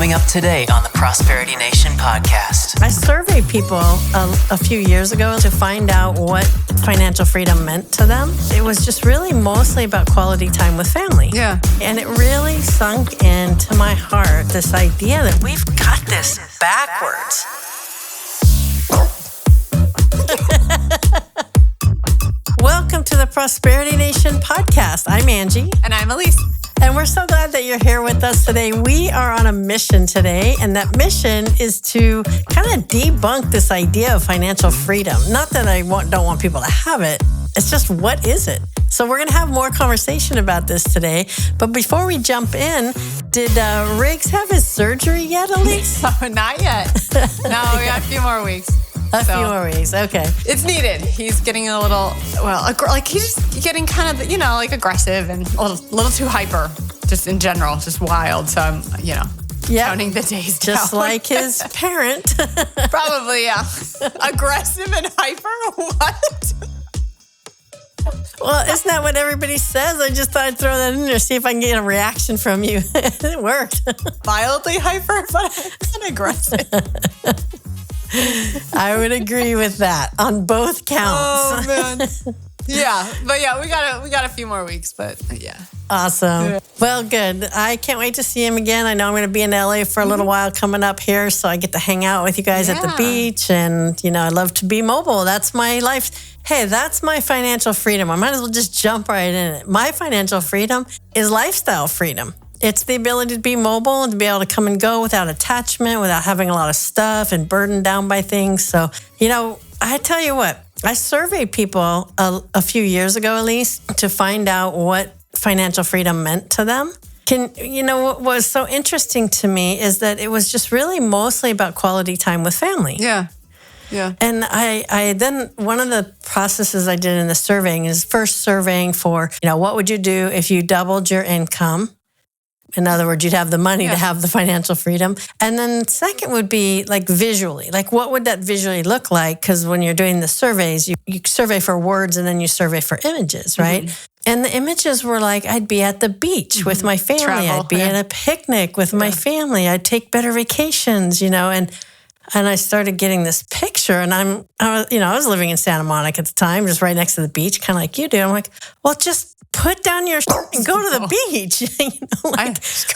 coming up today on the Prosperity Nation podcast. I surveyed people a few years ago to find out what financial freedom meant to them. It was just really mostly about quality time with family. Yeah. And it really sunk into my heart, this idea that we've got this backwards. Welcome to the Prosperity Nation podcast. I'm Angie. And I'm Elise. And we're so glad that you're here with us today. We are on a mission today, and that mission is to kind of debunk this idea of financial freedom. Not that I don't want people to have it. It's just, what is it? So we're going to have more conversation about this today. But before we jump in, did Riggs have his surgery yet, Elise? Oh, not yet. No, we got a few more weeks. A few more weeks, okay. It's needed. He's getting a little, he's just getting kind of, aggressive and a little too hyper, just in general, just wild. So I'm, counting the days down. Just like his parent. Probably, yeah. Aggressive and hyper? What? Well, isn't that what everybody says? I just thought I'd throw that in there, see if I can get a reaction from you. It worked. Mildly hyper, but not aggressive. I would agree with that on both counts. Oh, man. Yeah, but yeah, we got a few more weeks, but yeah. Awesome. Yeah. Well, good. I can't wait to see him again. I know I'm going to be in LA for a little while coming up here, so I get to hang out with you guys at the beach, and I love to be mobile. That's my life. Hey, that's my financial freedom. I might as well just jump right in it. My financial freedom is lifestyle freedom. It's the ability to be mobile and to be able to come and go without attachment, without having a lot of stuff and burdened down by things. So, I tell you what, I surveyed people a few years ago, Elise, to find out what financial freedom meant to them. What was so interesting to me is that it was just really mostly about quality time with family. Yeah. Yeah. And I then, one of the processes I did in the surveying is first surveying for, what would you do if you doubled your income? In other words, you'd have the money to have the financial freedom. And then second would be like visually, like what would that visually look like? Because when you're doing the surveys, you survey for words and then you survey for images, right? Mm-hmm. And the images were like, I'd be at the beach with my family. Travel, I'd be at a picnic with my family. I'd take better vacations, and I started getting this picture, and I was living in Santa Monica at the time, just right next to the beach, kind of like you do. I'm like, well, just put down your and go to the beach. Just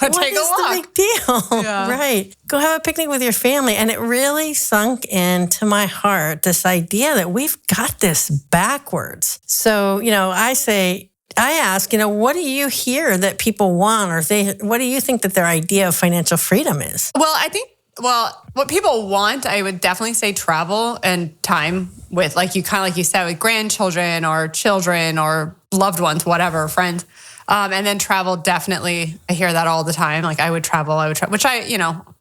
go take a walk. What's the big deal? Yeah. Right. Go have a picnic with your family. And it really sunk into my heart, this idea that we've got this backwards. So, I ask, what do you hear that people want, or what do you think that their idea of financial freedom is? Well, what people want, I would definitely say travel and time with, like you said, with grandchildren or children or loved ones, whatever, friends. And then travel, definitely, I hear that all the time. Like I would travel, which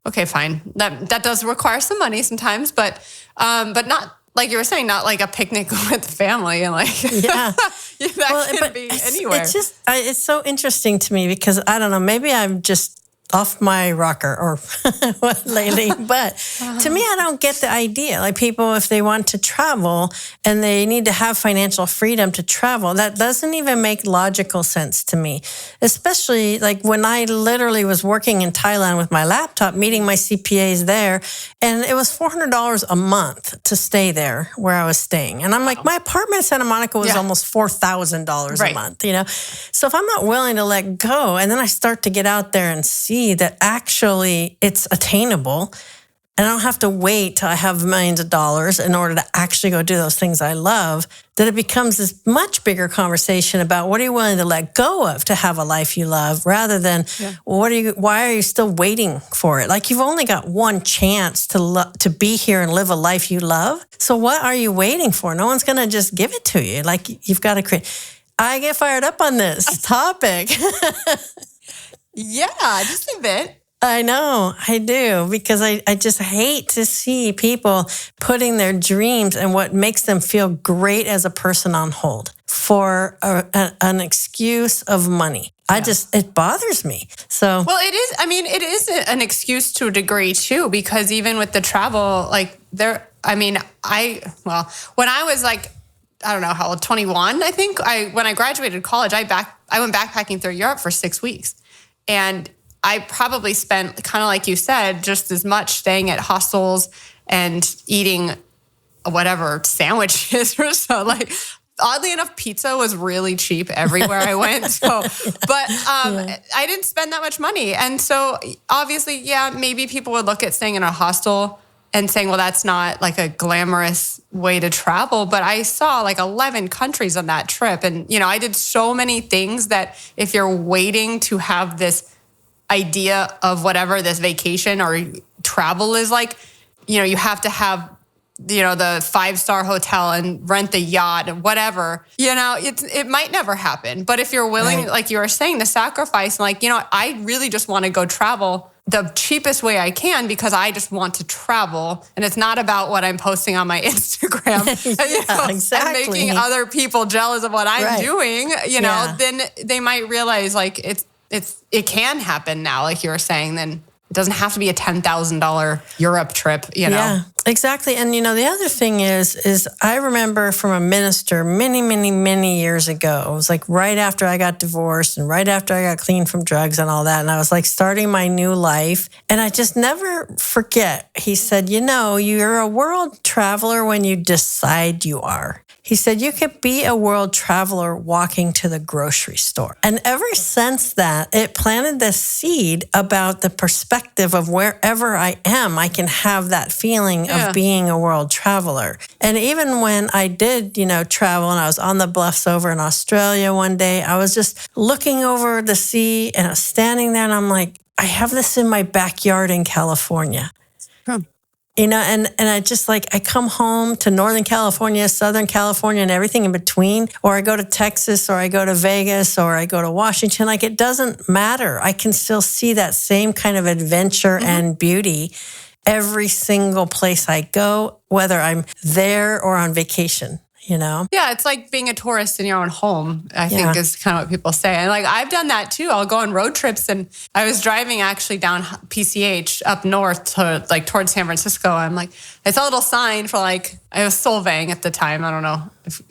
okay, fine. That does require some money sometimes, but not, like you were saying, not like a picnic with the family and like, that can be anywhere. It's just, it's so interesting to me because I don't know, maybe I'm just off my rocker or what lately, but to me, I don't get the idea. Like people, if they want to travel and they need to have financial freedom to travel, that doesn't even make logical sense to me. Especially like when I literally was working in Thailand with my laptop, meeting my CPAs there, and it was $400 a month to stay there where I was staying. And I'm like, my apartment in Santa Monica was almost $4,000 a month, So if I'm not willing to let go, and then I start to get out there and see that actually it's attainable, and I don't have to wait till I have millions of dollars in order to actually go do those things I love, that it becomes this much bigger conversation about what are you willing to let go of to have a life you love, rather than why are you still waiting for it? Like you've only got one chance to be here and live a life you love. So what are you waiting for? No one's going to just give it to you. Like you've got to create. I get fired up on this topic. Yeah, just a bit. I know, I do, because I just hate to see people putting their dreams and what makes them feel great as a person on hold for an excuse of money. It bothers me. So, well, it is an excuse to a degree too, because even with the travel, when I was like, I don't know how old, 21, I think when I graduated college, I went backpacking through Europe for 6 weeks. And I probably spent, kind of like you said, just as much staying at hostels and eating whatever sandwiches or so. Like, oddly enough, pizza was really cheap everywhere I went. So, but I didn't spend that much money. And so obviously, yeah, maybe people would look at staying in a hostel and saying, well, that's not like a glamorous way to travel. But I saw like 11 countries on that trip. And, I did so many things that if you're waiting to have this idea of whatever this vacation or travel is like, you have to have the 5-star hotel and rent the yacht and whatever, it might never happen. But if you're willing, right, like you were saying, to sacrifice, like, I really just want to go travel the cheapest way I can because I just want to travel. And it's not about what I'm posting on my Instagram exactly. and making other people jealous of what I'm doing, then they might realize like it can happen now, like you were saying, then it doesn't have to be a $10,000 Europe trip, Yeah, exactly. And, the other thing is I remember from a minister many, many, many years ago, it was like right after I got divorced and right after I got clean from drugs and all that. And I was like starting my new life. And I just never forget. He said, you're a world traveler when you decide you are. He said, you could be a world traveler walking to the grocery store. And ever since that, it planted the seed about the perspective of wherever I am, I can have that feeling of being a world traveler. And even when I did, travel and I was on the bluffs over in Australia one day, I was just looking over the sea and I was standing there and I'm like, I have this in my backyard in California. And I just I come home to Northern California, Southern California, and everything in between, or I go to Texas, or I go to Vegas, or I go to Washington. Like, it doesn't matter. I can still see that same kind of adventure and beauty every single place I go, whether I'm there or on vacation. Yeah, it's like being a tourist in your own home, I think is kind of what people say. And like, I've done that too. I'll go on road trips, and I was driving actually down PCH up north to towards San Francisco. I'm like, I saw a little sign for I was Solvang at the time. I don't know if,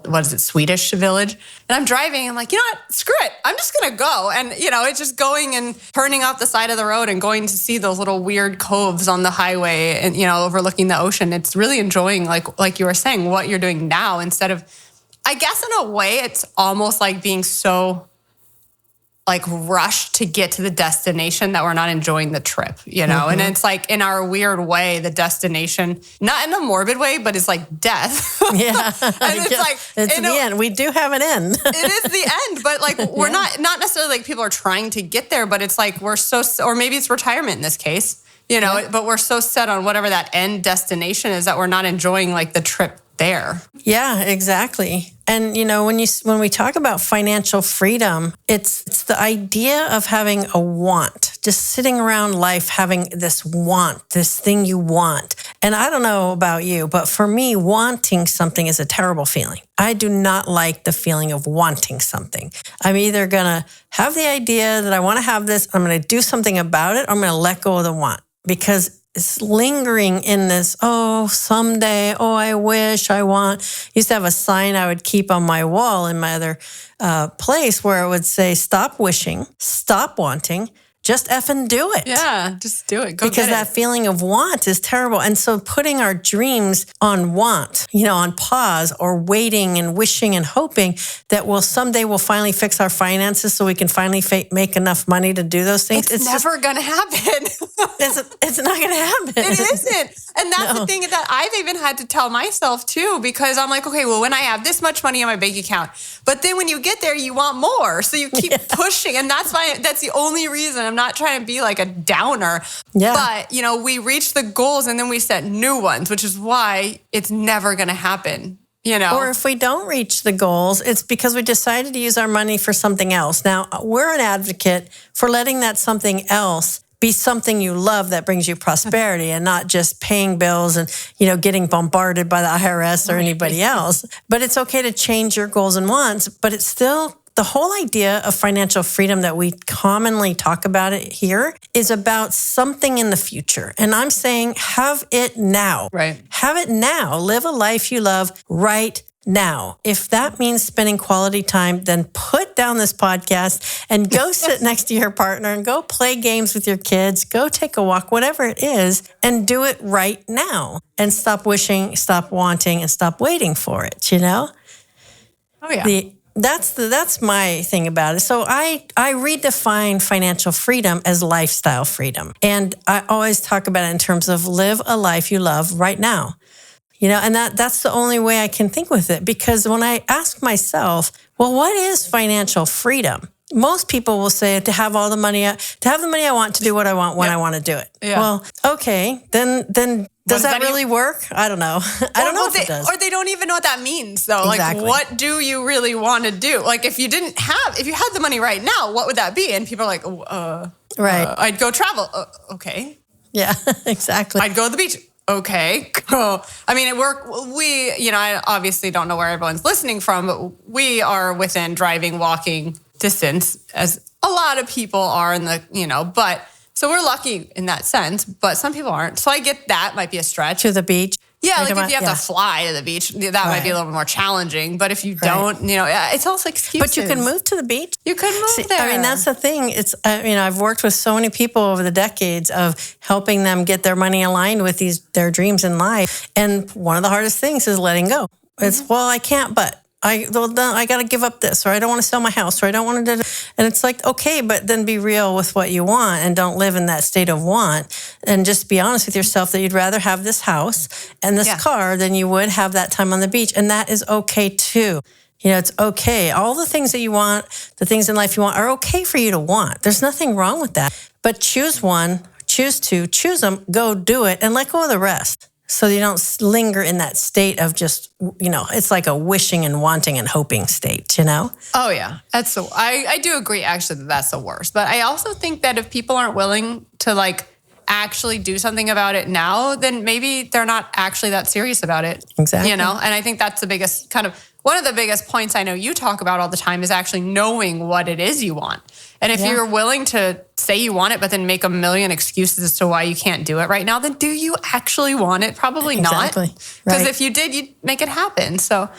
what is it, Swedish village. And I'm driving, I'm like, you know what, screw it. I'm just going to go. And, it's just going and turning off the side of the road and going to see those little weird coves on the highway and, overlooking the ocean. It's really enjoying, like you were saying, what you're doing now instead of, I guess in a way, it's almost like being so rushed to get to the destination that we're not enjoying the trip, And it's like, in our weird way, the destination, not in a morbid way, but it's like death. Yeah. And it's the end. We do have an end. It is the end, but we're not necessarily people are trying to get there, but it's we're so, or maybe it's retirement in this case, but we're so set on whatever that end destination is that we're not enjoying the trip there. Yeah, exactly. And when we talk about financial freedom, it's the idea of having a want, just sitting around life having this want, this thing you want. And I don't know about you, but for me, wanting something is a terrible feeling. I do not like the feeling of wanting something. I'm either going to have the idea that I want to have this, I'm going to do something about it, or I'm going to let go of the want, because it's lingering in this, someday, I wish, I want. I used to have a sign I would keep on my wall in my other place where it would say, stop wishing, stop wanting, just effing do it. Yeah, just do it. Go because get that feeling of want is terrible. And so putting our dreams on want, on pause, or waiting and wishing and hoping that someday we'll finally fix our finances so we can finally make enough money to do those things. It's never going to happen. It's not going to happen. It isn't. And that's the thing that I've even had to tell myself too, because I'm like, okay, well, when I have this much money in my bank account, but then when you get there, you want more. So you keep pushing. And that's the only reason. I'm not trying to be like a downer. Yeah. But, we reach the goals and then we set new ones, which is why it's never going to happen. Or if we don't reach the goals, it's because we decided to use our money for something else. Now, we're an advocate for letting that something else be something you love that brings you prosperity, and not just paying bills and, getting bombarded by the IRS or anybody else. But it's okay to change your goals and wants, but it's still the whole idea of financial freedom that we commonly talk about it here is about something in the future. And I'm saying have it now. Right. Have it now. Live a life you love right now. If that means spending quality time, then put down this podcast and go sit next to your partner and go play games with your kids, go take a walk, whatever it is, and do it right now. And stop wishing, stop wanting, and stop waiting for it, you know? Oh, yeah. That's my thing about it. So I redefine financial freedom as lifestyle freedom. And I always talk about it in terms of live a life you love right now. You know, and that's the only way I can think with it. Because when I ask myself, well, what is financial freedom? Most people will say to have all the money, to have the money I want to do what I want when I want to do it. Yeah. Well, okay, then does that really work? I don't know. I don't know if it does. Or they don't even know what that means, though. Exactly. Like, what do you really want to do? Like, if you had the money right now, what would that be? And people are like, right. I'd go travel. Okay. Yeah, exactly. I'd go to the beach. Okay. Cool. I mean, I obviously don't know where everyone's listening from, but we are within driving, walking distance, as a lot of people are but so we're lucky in that sense, but some people aren't. So I get that might be a stretch. To the beach. Yeah, like if you have to fly to the beach, that might be a little more challenging. But if you don't, it's also excuses. But you can move to the beach. You could move there. I mean, that's the thing. It's, I've worked with so many people over the decades of helping them get their money aligned with their dreams in life. And one of the hardest things is letting go. It's, well, I can't, but I got to give up this, or I don't want to sell my house, or I don't want to do. And it's like, okay, but then be real with what you want and don't live in that state of want. And just be honest with yourself that you'd rather have this house and this car than you would have that time on the beach. And that is okay too. You know, it's okay. All the things that you want, the things in life you want are okay for you to want. There's nothing wrong with that. But choose one, choose two, choose them, go do it, and let go of the rest. So you don't linger in that state of just, it's like a wishing and wanting and hoping state, Oh, yeah. I do agree, actually, that's the worst. But I also think that if people aren't willing to, actually do something about it now, then maybe they're not actually that serious about it. Exactly. And I think that's the biggest one of the biggest points I know you talk about all the time is actually knowing what it is you want. And if you're willing to say you want it, but then make a million excuses as to why you can't do it right now, then do you actually want it? Probably not. Because if you did, you'd make it happen. So,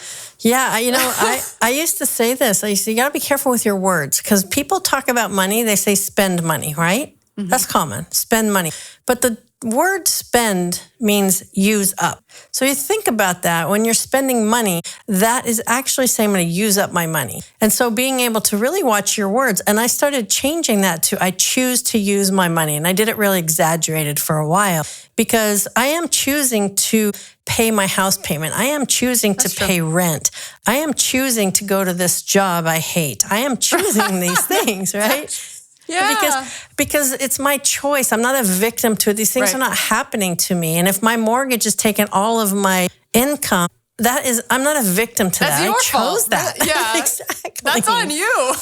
yeah, I used to say this. You got to be careful with your words, because people talk about money. They say spend money, right? Mm-hmm. That's common. Spend money. But the word spend means use up. So you think about that. When you're spending money, that is actually saying I'm going to use up my money. And so being able to really watch your words. And I started changing that to I choose to use my money. And I did it really exaggerated for a while, because I am choosing to pay my house payment. I am choosing to pay rent. I am choosing to go to this job I hate. I am choosing these things, right? Yeah. Because it's my choice. I'm not a victim to it. These things are not happening to me. And if my mortgage is taking all of my income, I'm not a victim to that. Your I chose fault. that. Yeah. Exactly. That's on you.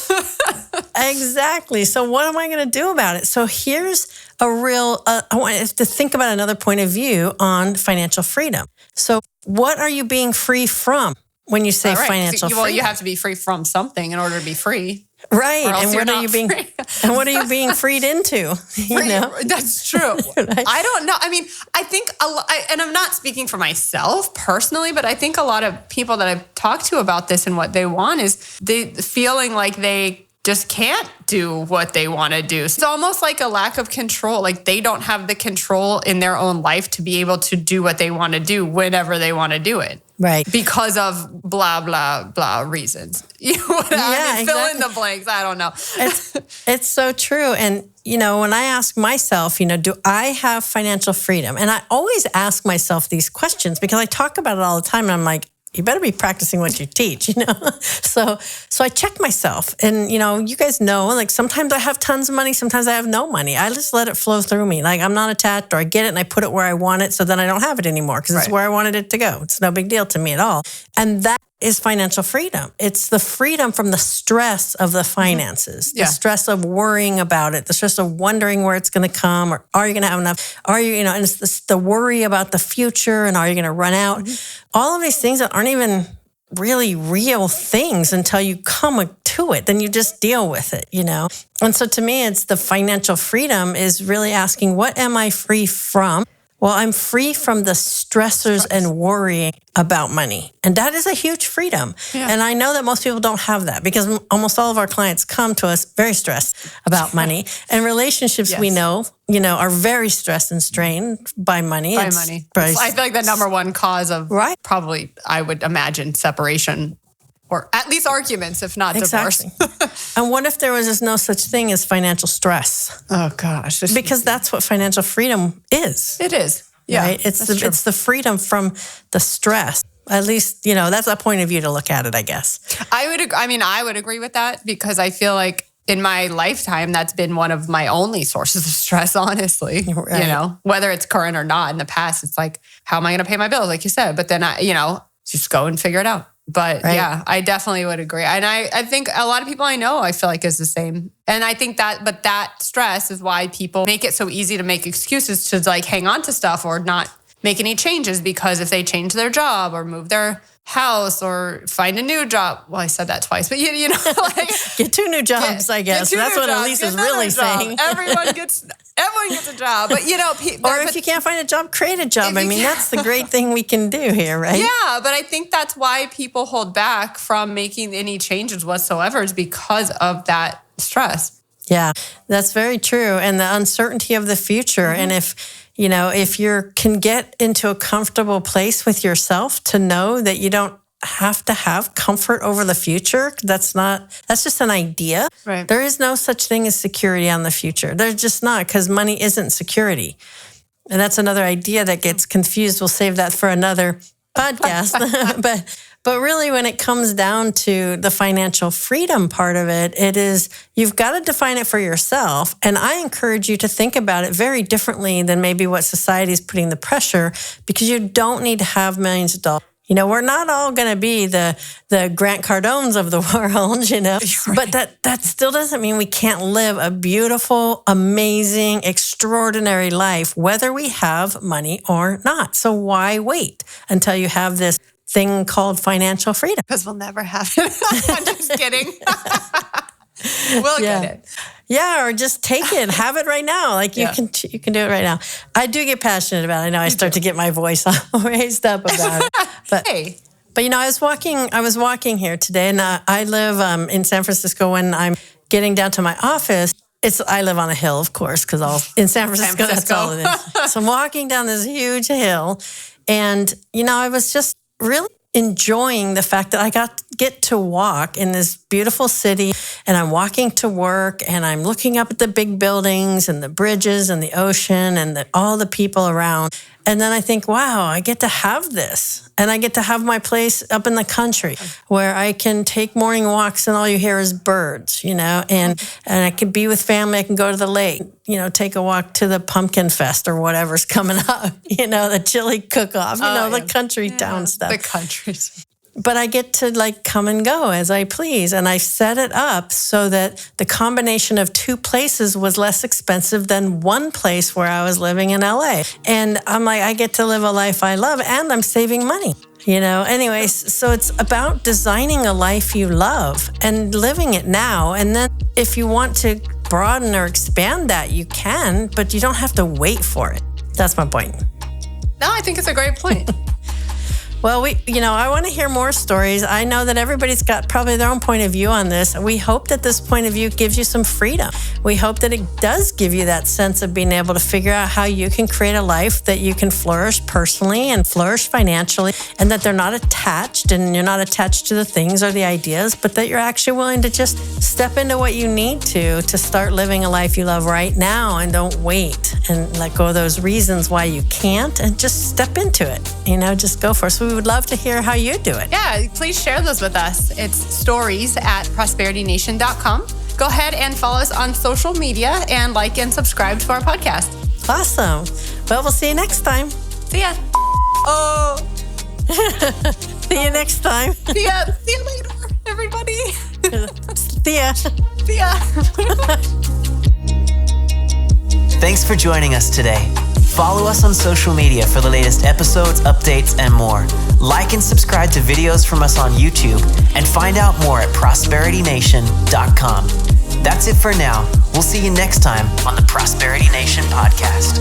Exactly. So what am I going to do about it? So here's a real, I want to think about another point of view on financial freedom. So what are you being free from when you say financial freedom? Well, you have to be free from something in order to be free. Right. And what are you being freed into? That's true. Right. I don't know. I mean, I think, and I'm not speaking for myself personally, but I think a lot of people that I've talked to about this and what they want is they feeling like they just can't do what they want to do. It's almost like a lack of control. Like they don't have the control in their own life to be able to do what they want to do whenever they want to do it. Right. Because of blah, blah, blah reasons. Fill in the blanks. I don't know. It's so true. And, when I ask myself, do I have financial freedom? And I always ask myself these questions because I talk about it all the time. And I'm like, you better be practicing what you teach, So I check myself, and you guys know, like sometimes I have tons of money, sometimes I have no money. I just let it flow through me. Like I'm not attached, or I get it and I put it where I want it, so then I don't have it anymore because it's where I wanted it to go. It's no big deal to me at all. And that is financial freedom. It's the freedom from the stress of the finances, the stress of worrying about it, the stress of wondering where it's going to come, or are you going to have enough? Are you, and it's the worry about the future, and are you going to run out? Mm-hmm. All of these things that aren't even really real things until you come to it, then you just deal with it, And so to me, it's the financial freedom is really asking, what am I free from? Well, I'm free from the stressors and worrying about money. And that is a huge freedom. Yeah. And I know that most people don't have that because almost all of our clients come to us very stressed about money. And relationships we know, are very stressed and strained by money. I feel like the number one cause of probably, I would imagine, separation. Or at least arguments, if not divorce. And what if there was just no such thing as financial stress? Oh, gosh. Because that's what financial freedom is. It is. Yeah. Right? It's the freedom from the stress. At least, that's a point of view to look at it, I guess. I would agree with that because I feel like in my lifetime, that's been one of my only sources of stress, honestly. Right. Whether it's current or not. In the past, it's like, how am I going to pay my bills? Like you said, but then just go and figure it out. But yeah, I definitely would agree. And I think a lot of people I know, I feel like is the same. And I think that stress is why people make it so easy to make excuses to like hang on to stuff or not make any changes, because if they change their job or move their house or find a new job. Well, I said that twice, but like get 2 new jobs, I guess. That's what Elise is really saying. Everyone gets a job, but if you can't find a job, create a job. That's the great thing we can do here, right? Yeah, but I think that's why people hold back from making any changes whatsoever is because of that stress. Yeah, that's very true. And the uncertainty of the future. Mm-hmm. And if you can get into a comfortable place with yourself to know that you don't have to have comfort over the future, that's just an idea. Right. There is no such thing as security on the future. There's just not, because money isn't security. And that's another idea that gets confused. We'll save that for another podcast. But really, when it comes down to the financial freedom part of it, it is, you've got to define it for yourself. And I encourage you to think about it very differently than maybe what society is putting the pressure, because you don't need to have millions of dollars. We're not all going to be the Grant Cardones of the world, Right. But that still doesn't mean we can't live a beautiful, amazing, extraordinary life, whether we have money or not. So why wait until you have this thing called financial freedom? Because we'll never have it. I'm just kidding. We'll get it. Yeah, or just take it, have it right now. Like you can do it right now. I do get passionate about it. I know I start to get my voice raised up about it. But hey. But I was walking here today, and I live in San Francisco. When I'm getting down to my office, I live on a hill, of course, because in San Francisco, that's all it is. So I'm walking down this huge hill, and I was just really enjoying the fact that I get to walk in this beautiful city, and I'm walking to work, and I'm looking up at the big buildings and the bridges and the ocean and all the people around. And then I think, wow, I get to have this. And I get to have my place up in the country where I can take morning walks and all you hear is birds, and I can be with family. I can go to the lake, take a walk to the pumpkin fest or whatever's coming up, the chili cook-off, the country town stuff. The countries. But I get to come and go as I please. And I set it up so that the combination of 2 places was less expensive than one place where I was living in LA. And I'm like, I get to live a life I love, and I'm saving money. Anyways, so it's about designing a life you love and living it now. And then if you want to broaden or expand that, you can, but you don't have to wait for it. That's my point. No, I think it's a great point. Well, I want to hear more stories. I know that everybody's got probably their own point of view on this. We hope that this point of view gives you some freedom. We hope that it does give you that sense of being able to figure out how you can create a life that you can flourish personally and flourish financially, and that they're not attached, and you're not attached to the things or the ideas, but that you're actually willing to just step into what you need to start living a life you love right now, and don't wait and let go of those reasons why you can't, and just step into it. Just go for it. So we would love to hear how you do it. Yeah, please share those with us. It's stories@prosperitynation.com. Go ahead and follow us on social media and like and subscribe to our podcast. Awesome. Well, we'll see you next time. See ya. Oh. See you next time. See ya later, everybody. See ya. See ya. Thanks for joining us today. Follow us on social media for the latest episodes, updates, and more. Like and subscribe to videos from us on YouTube, and find out more at prosperitynation.com. That's it for now. We'll see you next time on the Prosperity Nation podcast.